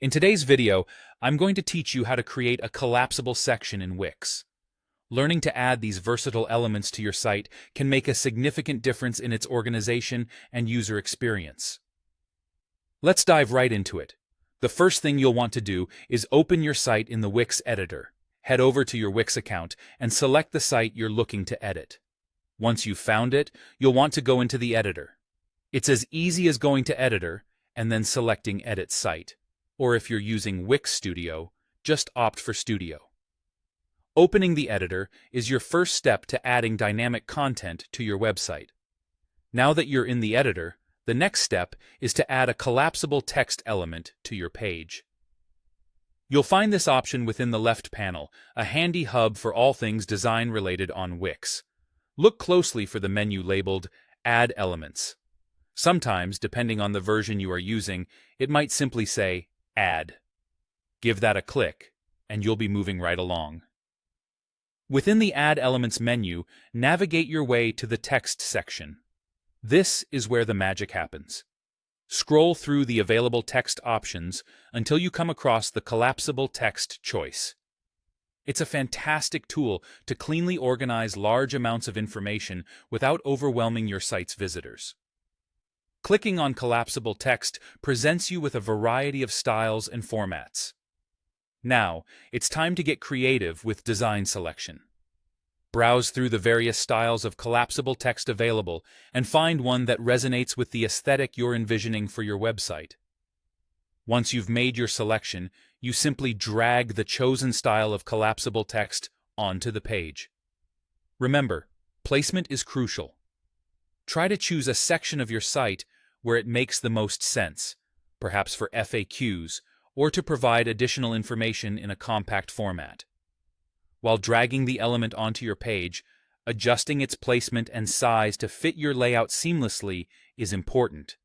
In today's video, I'm going to teach you how to create a collapsible section in Wix. Learning to add these versatile elements to your site can make a significant difference in its organization and user experience. Let's dive right into it. The first thing you'll want to do is open your site in the Wix editor. Head over to your Wix account and select the site you're looking to edit. Once you've found it, you'll want to go into the editor. It's as easy as going to Editor and then selecting Edit Site. Or if you're using Wix Studio, just opt for Studio. Opening the editor is your first step to adding dynamic content to your website. Now that you're in the editor, the next step is to add a collapsible text element to your page. You'll find this option within the left panel, a handy hub for all things design related on Wix. Look closely for the menu labeled Add Elements. Sometimes, depending on the version you are using, it might simply say Add. Give that a click, and you'll be moving right along. Within the Add Elements menu, navigate your way to the Text section. This is where the magic happens. Scroll through the available text options until you come across the Collapsible Text choice. It's a fantastic tool to cleanly organize large amounts of information without overwhelming your site's visitors. Clicking on collapsible text presents you with a variety of styles and formats. Now, it's time to get creative with design selection. Browse through the various styles of collapsible text available and find one that resonates with the aesthetic you're envisioning for your website. Once you've made your selection, you simply drag the chosen style of collapsible text onto the page. Remember, placement is crucial. Try to choose a section of your site where it makes the most sense, perhaps for FAQs, or to provide additional information in a compact format. While dragging the element onto your page, adjusting its placement and size to fit your layout seamlessly is important.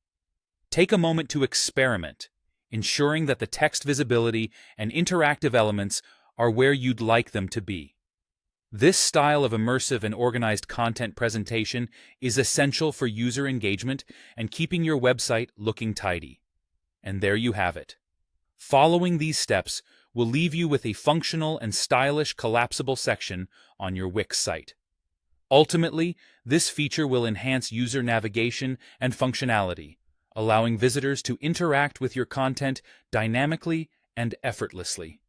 Take a moment to experiment, ensuring that the text visibility and interactive elements are where you'd like them to be. This style of immersive and organized content presentation is essential for user engagement and keeping your website looking tidy. And there you have it. Following these steps will leave you with a functional and stylish collapsible section on your Wix site. Ultimately, this feature will enhance user navigation and functionality, allowing visitors to interact with your content dynamically and effortlessly.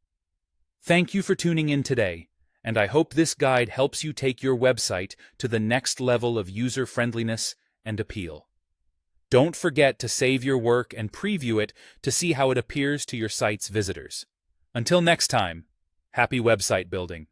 Thank you for tuning in today, and I hope this guide helps you take your website to the next level of user-friendliness and appeal. Don't forget to save your work and preview it to see how it appears to your site's visitors. Until next time, happy website building!